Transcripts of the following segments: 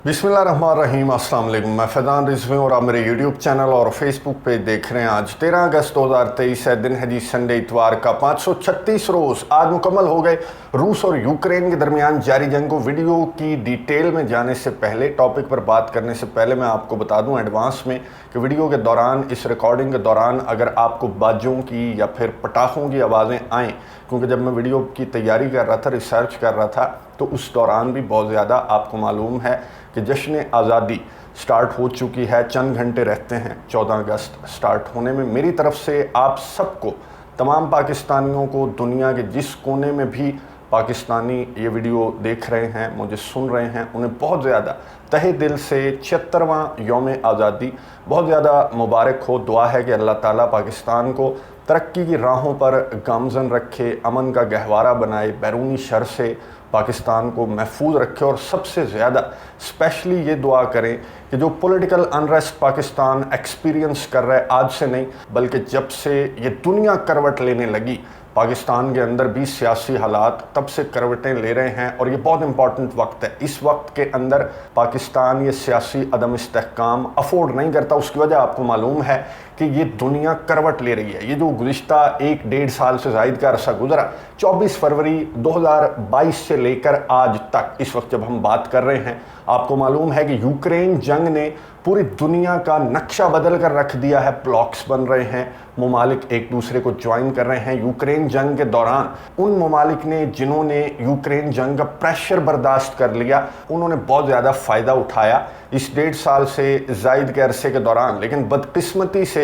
बिस्मिल्लाहिर्रहमानिर्रहीम, अस्सलाम वालेकुम। मैं फैज़ान रिजवी और आप मेरे यूट्यूब चैनल और फेसबुक पे देख रहे हैं। आज 13 अगस्त 2023 है, दिन है जी संडे इतवार का। 536 रोज़ आज मुकम्मल हो गए रूस और यूक्रेन के दरमियान जारी जंग को। वीडियो की डिटेल में जाने से पहले, टॉपिक पर बात करने से पहले मैं आपको बता दूं एडवांस में कि वीडियो के दौरान, इस रिकॉर्डिंग के दौरान अगर आपको बाजों की या फिर पटाखों की आवाज़ें आएँ, क्योंकि जब मैं वीडियो की तैयारी कर रहा था, रिसर्च कर रहा था, तो उस दौरान भी बहुत ज़्यादा आपको मालूम है कि जश्न आज़ादी स्टार्ट हो चुकी है। चंद घंटे रहते हैं 14 अगस्त स्टार्ट होने में। मेरी तरफ से आप सबको, तमाम पाकिस्तानियों को, दुनिया के जिस कोने में भी पाकिस्तानी ये वीडियो देख रहे हैं, मुझे सुन रहे हैं, उन्हें बहुत ज़्यादा तहे दिल से 76वां यौम आज़ादी बहुत ज़्यादा मुबारक हो। दुआ है कि अल्लाह ताला पाकिस्तान को तरक्की की राहों पर गामज़न रखे, अमन का गहवारा बनाए, बैरूनी शर से पाकिस्तान को महफूज रखे। और सबसे ज़्यादा स्पेशली ये दुआ करें कि जो पॉलिटिकल अनरेस्ट पाकिस्तान एक्सपीरियंस कर रहा है, आज से नहीं बल्कि जब से ये दुनिया करवट लेने लगी, पाकिस्तान के अंदर भी सियासी हालात तब से करवटें ले रहे हैं। और ये बहुत इंपॉर्टेंट वक्त है। इस वक्त के अंदर पाकिस्तान ये सियासी अदम इस्तेहकाम अफोर्ड नहीं करता। उसकी वजह आपको मालूम है कि ये दुनिया करवट ले रही है। ये जो गुज़िश्ता 1-1.5 साल से ज़ायद का अरसा गुजरा, 24 फरवरी 2022 से लेकर आज तक, इस वक्त जब हम बात कर रहे हैं, आपको मालूम है कि यूक्रेन जंग ने पूरी दुनिया का नक्शा बदल कर रख दिया है। ब्लॉक्स बन रहे हैं, ममालिक एक दूसरे को ज्वाइन कर रहे हैं। यूक्रेन जंग के दौरान उन ममालिक ने जिन्होंने यूक्रेन जंग का प्रेशर बर्दाश्त कर लिया, उन्होंने बहुत ज़्यादा फ़ायदा उठाया इस 1.5 साल से ज़ायद के अरसे के दौरान। लेकिन बदकिस्मती से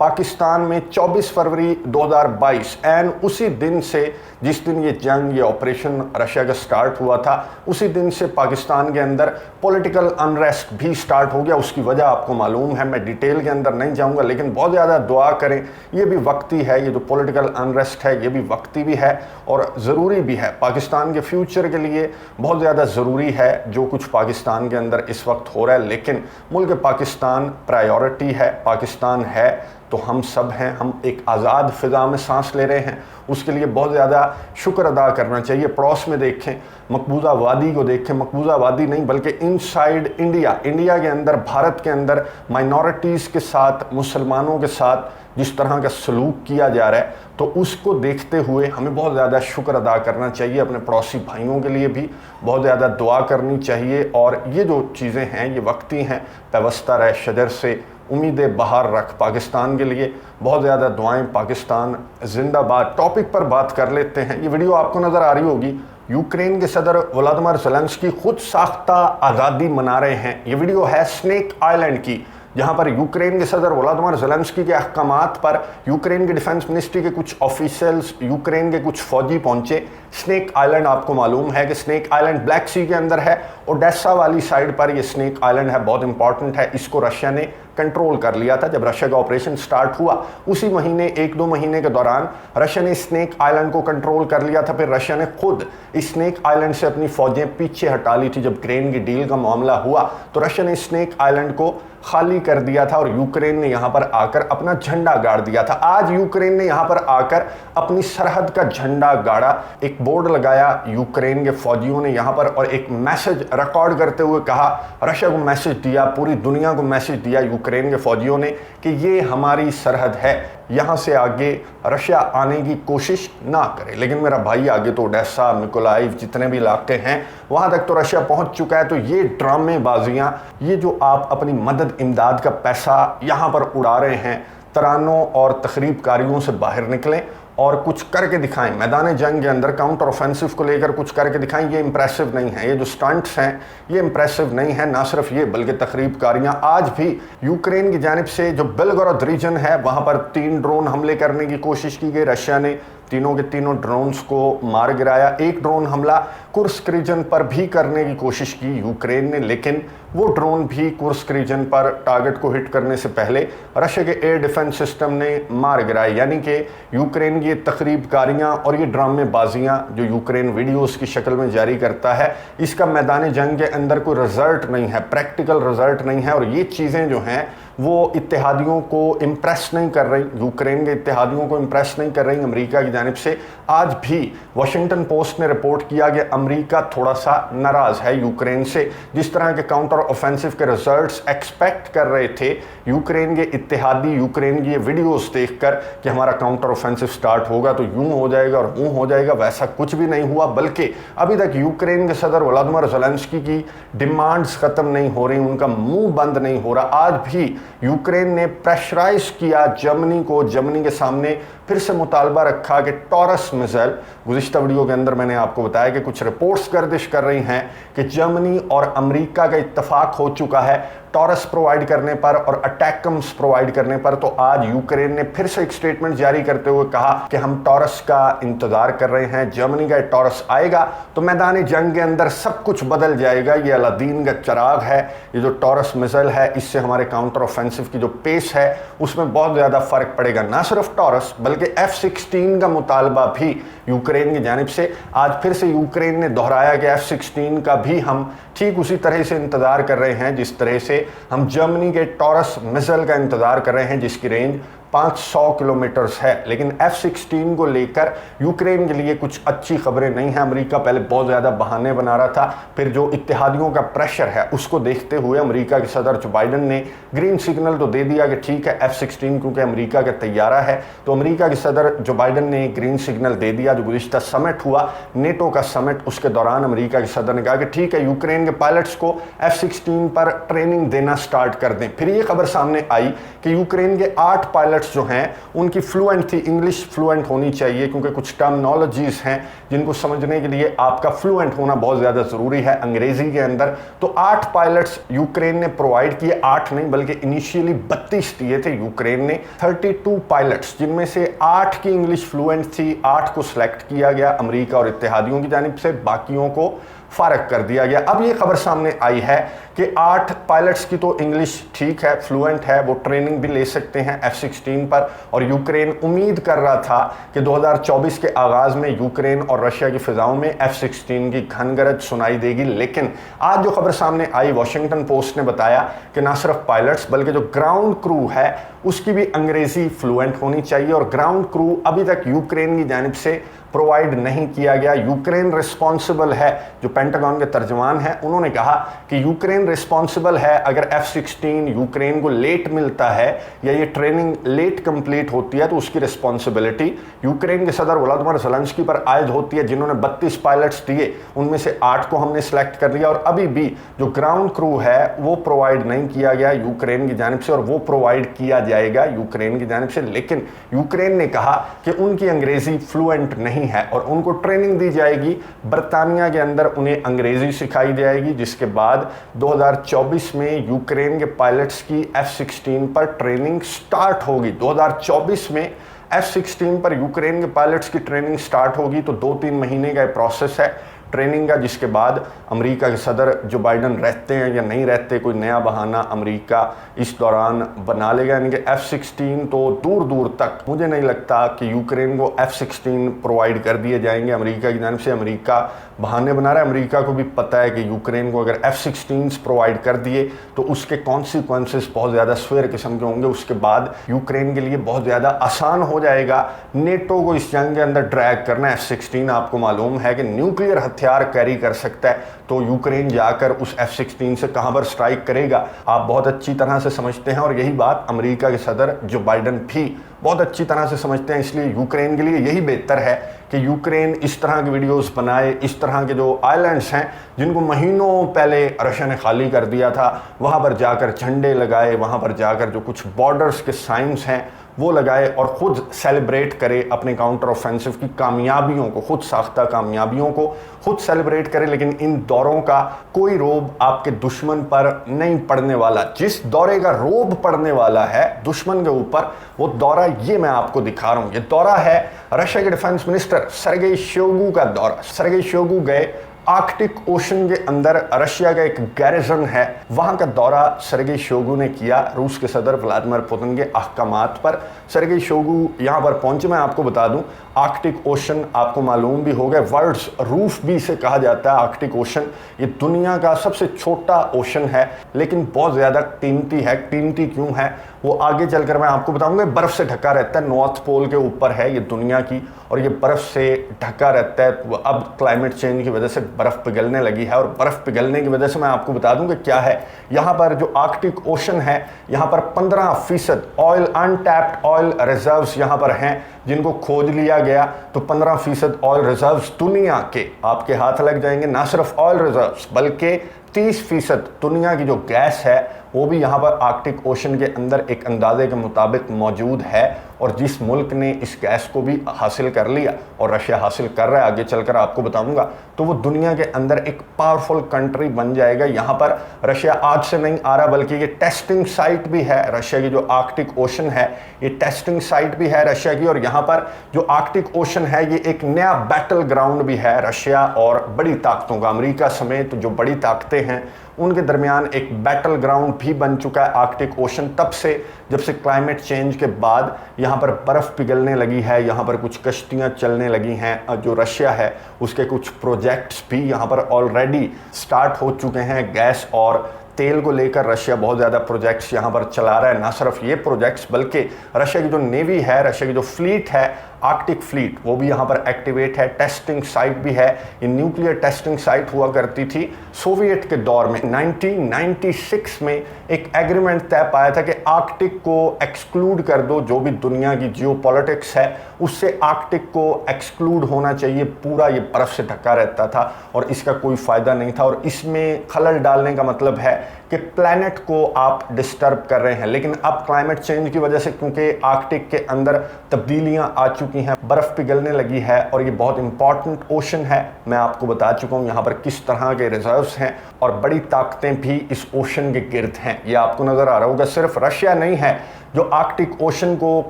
पाकिस्तान में 24 फरवरी 2022 एन उसी दिन से, जिस दिन ये जंग, ये ऑपरेशन रशिया का स्टार्ट हुआ था, उसी दिन से पाकिस्तान के अंदर पॉलिटिकल अनरेस्ट भी स्टार्ट हो गया। उसकी वजह आपको मालूम है, मैं डिटेल के अंदर नहीं जाऊंगा, लेकिन बहुत ज़्यादा दुआ करें। ये भी वक्ती है, ये जो पॉलिटिकल अनरेस्ट है ये भी वक्ती भी है और ज़रूरी भी है। पाकिस्तान के फ्यूचर के लिए बहुत ज़्यादा ज़रूरी है जो कुछ पाकिस्तान के अंदर इस वक्त हो रहा है। लेकिन मुल्क पाकिस्तान प्रायोरिटी है, पाकिस्तान है तो हम सब हैं। हम एक आज़ाद फ़िज़ा में सांस ले रहे हैं, उसके लिए बहुत ज़्यादा शुक्र अदा करना चाहिए। पड़ोस में देखें, मकबूजा वादी को देखें, मकबूजा वादी नहीं बल्कि इनसाइड इंडिया, इंडिया के अंदर, भारत के अंदर माइनॉरिटीज़ के साथ, मुसलमानों के साथ जिस तरह का सलूक किया जा रहा है, तो उसको देखते हुए हमें बहुत ज़्यादा शुक्र अदा करना चाहिए। अपने पड़ोसी भाइयों के लिए भी बहुत ज़्यादा दुआ करनी चाहिए। और ये जो चीज़ें हैं ये वक्ती हैं। पैवस्ता रहे शजर से उम्मीदें बाहर रख, पाकिस्तान के लिए बहुत ज़्यादा दुआएं, पाकिस्तान जिंदाबाद। टॉपिक पर बात कर लेते हैं। ये वीडियो आपको नज़र आ रही होगी, यूक्रेन के सदर व्लादिमीर ज़ेलेंस्की खुद साख्ता आज़ादी मना रहे हैं। ये वीडियो है स्नेक आइलैंड की, जहां पर यूक्रेन के सदर व्लादिमीर ज़ेलेंस्की के अहकामात पर यूक्रेन के डिफेंस मिनिस्ट्री के कुछ ऑफिशियल्स, यूक्रेन के कुछ फौजी पहुंचे। स्नेक आइलैंड आपको मालूम है कि स्नेक आइलैंड ब्लैक सी के अंदर है, ओडेसा वाली साइड पर ये स्नेक आइलैंड है, बहुत इंपॉर्टेंट है। इसको रशिया ने कंट्रोल कर लिया था जब रशिया का ऑपरेशन स्टार्ट हुआ। उसी महीने, 1-2 महीने के दौरान रशिया ने स्नेक आइलैंड को कंट्रोल कर लिया था। फिर रशिया ने खुद स्नेक आइलैंड से अपनी फौजें पीछे हटा ली थी। जब ग्रेन की डील का मामला हुआ तो रशिया ने स्नेक आइलैंड को खाली कर दिया था और यूक्रेन ने यहां पर आकर अपना झंडा गाड़ दिया था। आज यूक्रेन ने यहां पर आकर अपनी सरहद का झंडा गाड़ा, एक बोर्ड लगाया यूक्रेन के फौजियों ने यहां पर, और एक मैसेज रिकॉर्ड करते हुए कहा, रशिया को मैसेज दिया, पूरी दुनिया को मैसेज दिया यूक्रेन के फौजियों ने कि ये हमारी सरहद है, यहाँ से आगे रशिया आने की कोशिश ना करे। लेकिन मेरा भाई, आगे तो ओडेसा, मिकोलाइव, जितने भी इलाके हैं वहाँ तक तो रशिया पहुँच चुका है। तो ये ड्रामेबाजियाँ, ये जो आप अपनी मदद इमदाद का पैसा यहाँ पर उड़ा रहे हैं, तरानों और तखरीबकारियों से बाहर निकलें और कुछ करके दिखाएं। मैदान जंग के अंदर काउंटर ऑफेंसिव को लेकर कुछ करके दिखाएं। ये इंप्रेसिव नहीं है, ये जो स्टंट्स हैं ये इंप्रेसिव नहीं है। ना सिर्फ ये बल्कि तखरीबकारियाँ आज भी यूक्रेन की जानिब से, जो बेलगोरोद रीजन है वहाँ पर 3 ड्रोन हमले करने की कोशिश की गई। रशिया ने तीनों के तीनों ड्रोन्स को मार गिराया। एक ड्रोन हमला कुर्स्क रीजन पर भी करने की कोशिश की यूक्रेन ने, लेकिन वो ड्रोन भी कुर्स्क रीजन पर टारगेट को हिट करने से पहले रशिया के एयर डिफेंस सिस्टम ने मार गिराए। यानी कि यूक्रेन की तखरीबकारियाँ और ये ड्रामेबाजियाँ जो यूक्रेन वीडियोस की शक्ल में जारी करता है, इसका मैदान जंग के अंदर कोई रिजल्ट नहीं है, प्रैक्टिकल रिजल्ट नहीं है। और ये चीज़ें जो हैं वो इत्तेहादियों को इम्प्रेस नहीं कर रही, यूक्रेन के इत्तेहादियों को इम्प्रेस नहीं कर रही अमेरिका की जानिब से। आज भी वॉशिंगटन पोस्ट ने रिपोर्ट किया कि अमेरिका थोड़ा सा नाराज़ है यूक्रेन से। जिस तरह के काउंटर ऑफेंसिव के रिजल्ट्स एक्सपेक्ट कर रहे थे यूक्रेन के इत्तेहादी, यूक्रेन की ये वीडियोस देखकर कि हमारा काउंटर ऑफेंसिव स्टार्ट होगा तो यूं हो जाएगा और यूं हो जाएगा, वैसा कुछ भी नहीं हुआ। बल्कि अभी तक यूक्रेन के सदर व्लादिमीर ज़ेलेंस्की की डिमांड्स ख़त्म नहीं हो रही, उनका मुंह बंद नहीं हो रहा। आज भी यूक्रेन ने प्रेशराइज किया जर्मनी को, जर्मनी के सामने फिर से मुतालबा रखा कि टॉरस मिसाइल, गुज़िश्ता वीडियो के अंदर मैंने आपको बताया कि कुछ रिपोर्ट्स गर्दिश कर रही हैं कि जर्मनी और अमेरिका का इत्तफाक हो चुका है टॉरस प्रोवाइड करने पर और अटैकम्स प्रोवाइड करने पर। तो आज यूक्रेन ने फिर से एक स्टेटमेंट जारी करते हुए कहा कि हम टॉरस का इंतजार कर रहे हैं, जर्मनी का टॉरस आएगा तो मैदान जंग के अंदर सब कुछ बदल जाएगा। ये अलादीन का चिराग है, ये जो टॉरस मिसाइल है, इससे हमारे काउंटर ऑफेंसिव की जो पेस है उसमें बहुत ज़्यादा फर्क पड़ेगा। ना सिर्फ टॉरस बल्कि F-16 का मुतालबा भी यूक्रेन की जानिब से। आज फिर से यूक्रेन ने दोहराया कि F-16 का भी हम ठीक उसी तरह से इंतज़ार कर रहे हैं जिस तरह से हम जर्मनी के टॉरस मिसाइल का इंतज़ार कर रहे हैं जिसकी रेंज 500 किलोमीटर्स है। लेकिन F-16 को लेकर यूक्रेन के लिए कुछ अच्छी खबरें नहीं हैं। अमेरिका पहले बहुत ज़्यादा बहाने बना रहा था, फिर जो इत्तेहादियों का प्रेशर है उसको देखते हुए अमेरिका के सदर जो बाइडन ने ग्रीन सिग्नल तो दे दिया कि ठीक है F-16 क्योंकि अमेरिका का तैयारा है। तो अमेरिका के सदर जो बाइडन ने ग्रीन सिग्नल दे दिया। जो गुज़िश्ता समिट हुआ, नेटो का समिट, उसके दौरान अमेरिका के सदर ने कहा कि ठीक है यूक्रेन के पायलट्स को F-16 पर ट्रेनिंग देना स्टार्ट कर दें। फिर ये खबर सामने आई कि यूक्रेन के 8 पायलट्स जो हैं उनकी फ्लुएंट थी, इंग्लिश फ्लुएंट होनी चाहिए क्योंकि कुछ टर्मिनोलॉजीज हैं जिनको समझने के लिए आपका फ्लुएंट होना बहुत ज़्यादा ज़रूरी है अंग्रेजी के अंदर। तो 8 पायलट्स यूक्रेन ने प्रोवाइड किए, 8 नहीं बल्कि इनिशियली 32 दिए थे यूक्रेन ने। 32 पायलट्स जिनमें से 8 की इंग्लिश फ्लुएंट थी, 8 को सिलेक्ट किया गया अमेरिका और इत्तेहादियों की जानिब से, बाकियों को फ़र्क कर दिया गया। अब ये खबर सामने आई है कि 8 पायलट्स की तो इंग्लिश ठीक है, फ्लुएंट है, वो ट्रेनिंग भी ले सकते हैं F-16 पर। और यूक्रेन उम्मीद कर रहा था कि 2024 के आगाज़ में यूक्रेन और रशिया की फ़िज़ाओं में F-16 की घनगरज सुनाई देगी। लेकिन आज जो खबर सामने आई, वॉशिंगटन पोस्ट ने बताया कि ना सिर्फ पायलट्स बल्कि जो ग्राउंड क्रू है उसकी भी अंग्रेज़ी फ्लुएंट होनी चाहिए। और ग्राउंड क्रू अभी तक यूक्रेन की जानिब से प्रोवाइड नहीं किया गया। यूक्रेन रिस्पॉन्सिबल है, जो पेंटागन के तर्जमान हैं उन्होंने कहा कि यूक्रेन रिस्पॉन्सिबल है अगर F-16 यूक्रेन को लेट मिलता है या ये ट्रेनिंग लेट कंप्लीट होती है तो उसकी रिस्पॉन्सिबिलिटी यूक्रेन के सदर व्लादिमीर ज़ेलेंस्की पर आयद होती है, जिन्होंने 32 पायलट्स दिए, उनमें से 8 को हमने सेलेक्ट कर लिया। और अभी भी जो ग्राउंड क्रू है वो प्रोवाइड नहीं किया गया यूक्रेन की जानिब से, और वो प्रोवाइड किया जाएगा यूक्रेन की जानिब से। लेकिन यूक्रेन ने कहा कि उनकी अंग्रेजी फ्लुएंट नहीं है और उनको ट्रेनिंग दी जाएगी, बरतानिया के अंदर उन्हें अंग्रेजी सिखाई जाएगी, जिसके बाद 2024 में यूक्रेन के पायलट्स की F-16 पर ट्रेनिंग स्टार्ट होगी। 2024 में F-16 पर यूक्रेन के पायलट्स की ट्रेनिंग स्टार्ट होगी। तो 2-3 महीने का प्रोसेस है ट्रेनिंग का, जिसके बाद अमेरिका के सदर जो बाइडन रहते हैं या नहीं रहते, कोई नया बहाना अमेरिका इस दौरान बना लेगा। यानी कि F-16 तो दूर दूर तक मुझे नहीं लगता कि यूक्रेन को F-16 प्रोवाइड कर दिए जाएंगे अमेरिका की जानिब से। अमेरिका बहाने बना रहा है, अमेरिका को भी पता है कि यूक्रेन को अगर F-16 प्रोवाइड कर दिए तो उसके कॉन्सिक्वेंसेस बहुत ज़्यादा स्वेर किस्म के होंगे। उसके बाद यूक्रेन के लिए बहुत ज़्यादा आसान हो जाएगा नेटो को इस जंग के अंदर ड्रैग करना। F-16 आपको मालूम है कि न्यूक्लियर हथियार कैरी कर सकता है, तो यूक्रेन जाकर उस F-16 से कहां पर स्ट्राइक करेगा आप बहुत अच्छी तरह से समझते हैं। और यही बात अमेरिका के सदर जो बाइडन भी बहुत अच्छी तरह से समझते हैं। इसलिए यूक्रेन के लिए यही बेहतर है कि यूक्रेन इस तरह के वीडियोस बनाए, इस तरह के जो आइलैंड्स हैं जिनको महीनों पहले रशिया ने खाली कर दिया था, वहाँ पर जाकर झंडे लगाए, वहाँ पर जाकर जो कुछ बॉर्डर्स के साइंस हैं वो लगाए और ख़ुद सेलिब्रेट करे अपने काउंटर ऑफेंसिव की कामयाबियों को, खुद साख्ता कामयाबियों को खुद सेलिब्रेट करे। लेकिन इन दौरों का कोई रोब आपके दुश्मन पर नहीं पड़ने वाला। जिस दौरे का रोब पड़ने वाला है दुश्मन के ऊपर, वो दौरा ये मैं आपको दिखा रहा हूँ। ये दौरा है रशिया के डिफेंस मिनिस्टर सरगेई शोइगु का दौरा। सरगेई शोइगु गए आर्कटिक ओशन के अंदर रशिया का एक गैरिजन है, वहां का दौरा सर्गेई शोइगु ने किया रूस के सदर व्लादिमीर पुतिन के अहकामात पर। सर्गेई शोइगु यहां पर पहुंचे। मैं आपको बता दूं, आर्कटिक ओशन आपको मालूम भी होगा, वर्ल्ड्स रूफ भी इसे कहा जाता है। आर्कटिक ओशन ये दुनिया का सबसे छोटा ओशन है, लेकिन बहुत ज़्यादा कीमती है। कीमती क्यों है वो आगे चलकर मैं आपको बताऊंगा। बर्फ़ से ढका रहता है, नॉर्थ पोल के ऊपर है ये दुनिया की, और ये बर्फ़ से ढका रहता है। तो अब क्लाइमेट चेंज की वजह से बर्फ़ पिघलने लगी है, और बर्फ़ पिघलने की वजह से मैं आपको बता दूं कि क्या है यहाँ पर जो आर्कटिक ओशन है, यहाँ पर 15% ऑयल, अनटैप्ड ऑयल रिजर्व्स यहाँ पर हैं, जिनको खोज लिया गया तो 15% ऑयल रिजर्व्स दुनिया के आपके हाथ लग जाएंगे। ना सिर्फ ऑयल रिजर्व्स बल्कि 30% दुनिया की जो गैस है वो भी यहाँ पर आर्कटिक ओशन के अंदर एक अंदाजे के मुताबिक मौजूद है। और जिस मुल्क ने इस गैस को भी हासिल कर लिया, और रशिया हासिल कर रहा है, आगे चलकर आपको बताऊंगा, तो वो दुनिया के अंदर एक पावरफुल कंट्री बन जाएगा। यहाँ पर रशिया आज से नहीं आ रहा, बल्कि ये टेस्टिंग साइट भी है। रशिया की जो आर्कटिक ओशन है ये टेस्टिंग साइट भी है रशिया की, और यहाँ पर जो आर्कटिक ओशन है ये एक नया बैटल ग्राउंड भी है रशिया और बड़ी ताकतों का, अमेरिका समेत जो बड़ी ताकतें हैं उनके दरमियान एक बैटल ग्राउंड भी बन चुका है आर्कटिक ओशन। तब से जब से क्लाइमेट चेंज के बाद यहाँ पर बर्फ़ पिघलने लगी है, यहाँ पर कुछ कश्तियाँ चलने लगी हैं। जो रशिया है उसके कुछ प्रोजेक्ट्स भी यहाँ पर ऑलरेडी स्टार्ट हो चुके हैं। गैस और तेल को लेकर रशिया बहुत ज़्यादा प्रोजेक्ट्स यहाँ पर चला रहा है। ना सिर्फ ये प्रोजेक्ट्स बल्कि रशिया की जो नेवी है, रशिया की जो फ्लीट है, आर्कटिक फ्लीट, वो भी यहाँ पर एक्टिवेट है। टेस्टिंग साइट भी है। ये न्यूक्लियर टेस्टिंग साइट हुआ करती थी सोवियत के दौर में। 1996 में एक एग्रीमेंट तय पाया था कि आर्कटिक को एक्सक्लूड कर दो। जो भी दुनिया की जियोपॉलिटिक्स है उससे आर्कटिक को एक्सक्लूड होना चाहिए। पूरा ये बर्फ़ से ढका रहता था और इसका कोई फ़ायदा नहीं था, और इसमें खलल डालने का मतलब है कि प्लैनेट को आप डिस्टर्ब कर रहे हैं। लेकिन अब क्लाइमेट चेंज की वजह से, क्योंकि आर्कटिक के अंदर तब्दीलियां आ चुकी हैं, बर्फ़ पिघलने लगी है, और ये बहुत इंपॉर्टेंट ओशन है। मैं आपको बता चुका हूँ यहाँ पर किस तरह के रिजर्व्स हैं, और बड़ी ताकतें भी इस ओशन के गिर्द हैं। ये आपको नज़र आ रहा होगा। सिर्फ रशिया नहीं है जो आर्कटिक ओशन को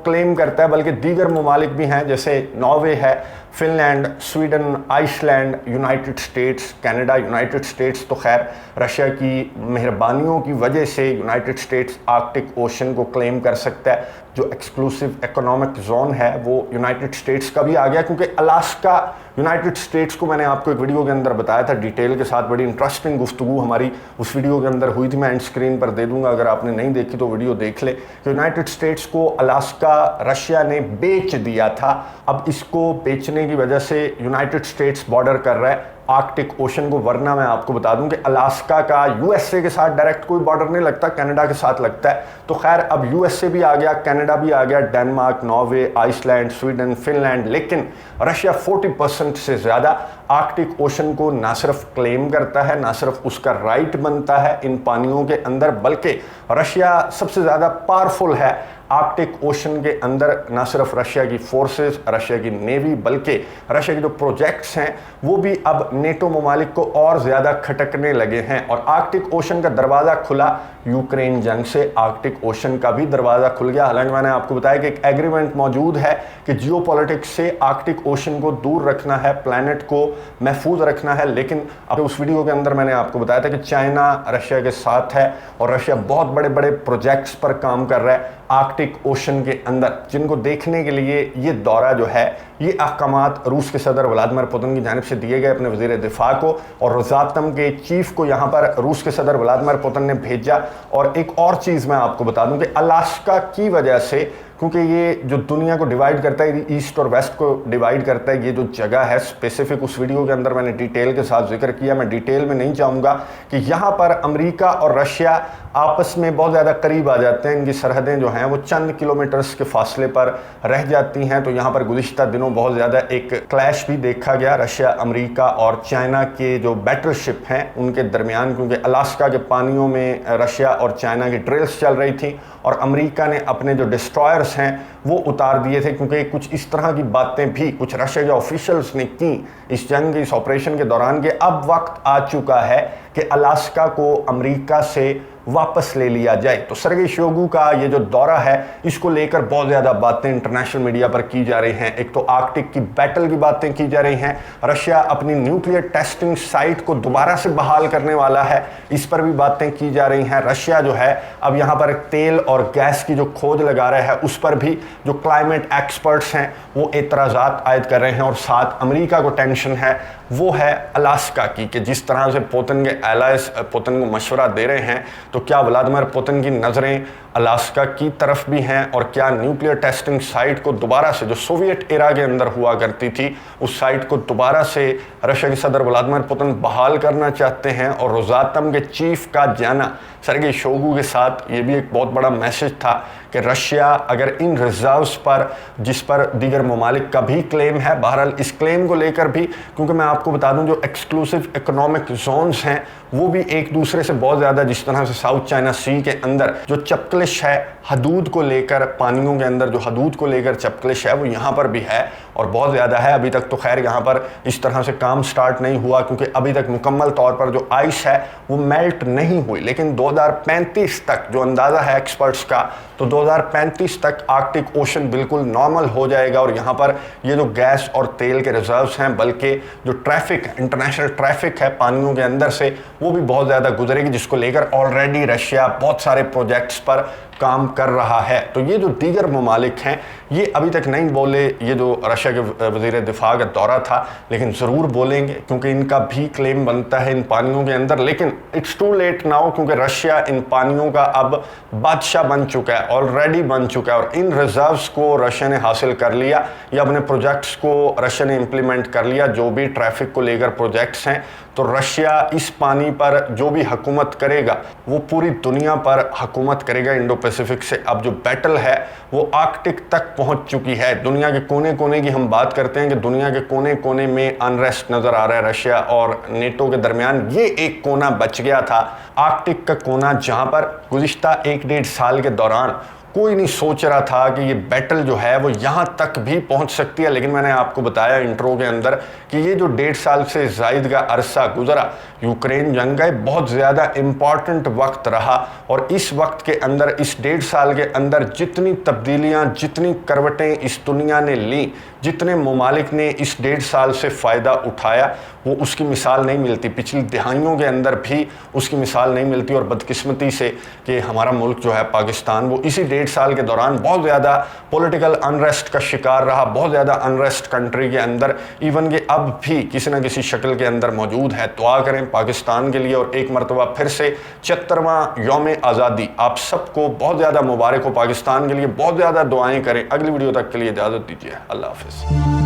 क्लेम करता है, बल्कि दीगर ममालिक भी हैं, जैसे नॉर्वे है, Finland, Sweden, Iceland, United States, Canada. United States तो खैर रशिया की मेहरबानियों की वजह से यूनाइटेड स्टेट्स आर्कटिक ओशन को क्लेम कर सकता है। जो एक्सक्लूसिव इकोनॉमिक जोन है वो यूनाइटेड स्टेट्स का भी आ गया, क्योंकि अलास्का यूनाइटेड स्टेट्स को मैंने आपको एक वीडियो के अंदर बताया था डिटेल के साथ। बड़ी इंटरेस्टिंग गुफ्तगू हमारी उस वीडियो के अंदर हुई थी। मैं एंड स्क्रीन पर दे दूंगा, अगर आपने नहीं देखी तो वीडियो देख ले। यूनाइटेड स्टेट्स को अलास्का रशिया ने बेच दिया था। अब इसको बेचने की वजह से यूनाइटेड स्टेट्स बॉर्डर कर रहा है आर्कटिक ओशन को। वरना मैं आपको बता दूं कि अलास्का का यूएसए के साथ डायरेक्ट कोई बॉर्डर नहीं लगता, कनाडा के साथ लगता है। तो खैर अब यूएसए भी आ गया, कनाडा भी आ गया, Denmark, Norway, Iceland, Sweden, Finland. लेकिन रशिया 40% से ज़्यादा आर्कटिक ओशन को ना सिर्फ क्लेम करता है, ना सिर्फ उसका राइट बनता है इन पानियों के अंदर, बल्कि रशिया सबसे ज़्यादा पावरफुल है आर्कटिक ओशन के अंदर। ना सिर्फ रशिया की फोर्सेस, रशिया की नेवी, बल्कि रशिया के जो प्रोजेक्ट्स हैं वो भी अब नेटो ममालिक को और ज़्यादा खटकने लगे हैं। और आर्कटिक ओशन का दरवाज़ा खुला यूक्रेन जंग से, आर्कटिक ओशन का भी दरवाज़ा खुल गया। हालांकि मैंने आपको बताया कि एक एग्रीमेंट मौजूद है कि जियोपॉलिटिक्स से आर्कटिक ओशन को दूर रखना है, प्लैनेट को महफूज रखना है। लेकिन अब उस वीडियो के अंदर मैंने आपको बताया था कि चाइना रशिया के साथ है, और रशिया बहुत बड़े बड़े प्रोजेक्ट्स पर काम कर रहा है आर्कटिक ओशन के अंदर, जिनको देखने के लिए ये दौरा जो है, ये अहकामात रूस के सदर व्लादिमीर पुतिन की जानिब से दिए गए अपने वज़ीर दिफा को, और रोज़ातम के चीफ को यहाँ पर रूस के सदर व्लादिमीर पुतिन ने भेजा। और एक और चीज़ मैं आपको बता दूं कि अलास्का की वजह से, क्योंकि ये जो दुनिया को डिवाइड करता है, ईस्ट और वेस्ट को डिवाइड करता है, ये जो जगह है स्पेसिफिक, उस वीडियो के अंदर मैंने डिटेल के साथ जिक्र किया। मैं डिटेल में नहीं चाहूँगा कि यहाँ पर अमेरिका और रशिया आपस में बहुत ज़्यादा करीब आ जाते हैं। इनकी सरहदें जो हैं वो चंद किलोमीटर्स के फासले पर रह जाती हैं। तो यहाँ पर गुज़िश्ता दिनों बहुत ज़्यादा एक क्लैश भी देखा गया रशिया, अमेरिका और चाइना के जो बैटलशिप हैं उनके दरमियान, क्योंकि अलास्का के पानियों में रशिया और चाइना की ड्रिल्स चल रही थी, और अमेरिका ने अपने जो डिस्ट्रॉयर्स हैं वो उतार दिए थे, क्योंकि कुछ इस तरह की बातें भी कुछ रशिया के ऑफिशियल्स ने की इस जंग, इस ऑपरेशन के दौरान, के अब वक्त आ चुका है कि अलास्का को अमेरिका से वापस ले लिया जाए। तो सर्गेई शोइगु का ये जो दौरा है, इसको लेकर बहुत ज़्यादा बातें इंटरनेशनल मीडिया पर की जा रही हैं। एक तो आर्कटिक की बैटल की बातें की जा रही हैं, रशिया अपनी न्यूक्लियर टेस्टिंग साइट को दोबारा से बहाल करने वाला है, इस पर भी बातें की जा रही हैं। रशिया जो है अब यहाँ पर तेल और गैस की जो खोज लगा रहा है, उस पर भी जो क्लाइमेट एक्सपर्ट्स हैं वो एतराज़ात आयद कर रहे हैं। और साथ अमेरिका को टेंशन है, वो है अलास्का की, कि जिस तरह से पुतिन के एलाइज पुतिन को मशवरा दे रहे हैं, तो क्या व्लादिमीर पुतिन की नज़रें अलास्का की तरफ भी हैं, और क्या न्यूक्लियर टेस्टिंग साइट को दोबारा से, जो सोवियत एरा के अंदर हुआ करती थी, उस साइट को दोबारा से रशिया के सदर व्लादिमीर पुतिन बहाल करना चाहते हैं। और रोसातम के चीफ का जाना सर्गेई शोइगु के साथ, ये भी एक बहुत बड़ा मैसेज था कि रशिया अगर इन रिजर्व्स पर, जिस पर दीगर ममालिक का भी क्लेम है, बहरहाल इस क्लेम को लेकर भी, क्योंकि मैं आपको बता दूं जो एक्सक्लूसिव इकोनॉमिक जोन्स हैं वो भी एक दूसरे से बहुत ज़्यादा, जिस तरह से साउथ चाइना सी के अंदर जो चपकलिश है हदूद को लेकर, पानियों के अंदर जो हदूद को लेकर चपकलिश है, वो यहाँ पर भी है और बहुत ज़्यादा है। अभी तक तो खैर यहाँ पर इस तरह से काम स्टार्ट नहीं हुआ, क्योंकि अभी तक मुकम्मल तौर पर जो आइस है वो मेल्ट नहीं हुई। लेकिन 2035 तक जो अंदाज़ा है एक्सपर्ट्स का, तो 2035 तक आर्कटिक ओशन बिल्कुल नॉर्मल हो जाएगा। और यहाँ पर ये जो गैस और तेल के रिजर्व्स हैं, बल्कि जो ट्रैफिक, इंटरनेशनल ट्रैफिक है पानियों के अंदर से, वो भी बहुत ज़्यादा गुजरेगी, जिसको लेकर ऑलरेडी रशिया बहुत सारे प्रोजेक्ट्स पर काम कर रहा है। तो ये जो दीगर ममालिक हैं ये अभी तक नहीं बोले, ये जो रशिया के वज़ीर दिफा का दौरा था, लेकिन ज़रूर बोलेंगे, क्योंकि इनका भी क्लेम बनता है इन पानियों के अंदर। लेकिन इट्स टू लेट नाउ, क्योंकि रशिया इन पानियों का अब बादशाह बन चुका है, ऑलरेडी बन चुका है, और इन रिजर्व्स को रशिया ने हासिल कर लिया, या अपने प्रोजेक्ट्स को रशिया ने इम्प्लीमेंट कर लिया, जो भी ट्रैफिक को लेकर प्रोजेक्ट्स हैं। तो रशिया इस पानी पर जो भी हुकूमत करेगा वो पूरी दुनिया पर हुकूमत करेगा। इंडो पैसिफिक से अब जो बैटल है वो आर्कटिक तक पहुंच चुकी है। दुनिया के कोने कोने की हम बात करते हैं कि दुनिया के कोने कोने में अनरेस्ट नज़र आ रहा है। रशिया और नेटो के दरमियान ये एक कोना बच गया था, आर्कटिक का कोना, जहां पर गुज़िश्ता 1-1.5 साल के दौरान कोई नहीं सोच रहा था कि ये बैटल जो है वो यहाँ तक भी पहुँच सकती है। लेकिन मैंने आपको बताया इंट्रो के अंदर कि ये जो 1.5 साल से ज़ायद का अरसा गुजरा यूक्रेन जंग का, बहुत ज़्यादा इम्पॉर्टेंट वक्त रहा। और इस वक्त के अंदर, इस 1.5 साल के अंदर जितनी तब्दीलियाँ, जितनी करवटें इस दुनिया ने ली, जितने ममालिक ने इस 1.5 साल से फ़ायदा उठाया, वो उसकी मिसाल नहीं मिलती। पिछली दहाइयों के अंदर भी उसकी मिसाल नहीं मिलती। और बदकिस्मती से कि हमारा मुल्क जो है पाकिस्तान, वो इसी 1.5 साल के दौरान बहुत ज़्यादा पॉलिटिकल अनरेस्ट का शिकार रहा, बहुत ज़्यादा अनरेस्ट कंट्री के अंदर, इवन कि अब भी किसी न किसी शक्ल के अंदर मौजूद है। दुआ करें पाकिस्तान के लिए। और एक मरतबा फिर से 76वां यौम आज़ादी आप सबको बहुत ज़्यादा मुबारक हो। पाकिस्तान के लिए बहुत ज़्यादा दुआएं करें। अगली वीडियो तक के लिए इजाज़त दीजिए। अल्लाह हाफ़िज़।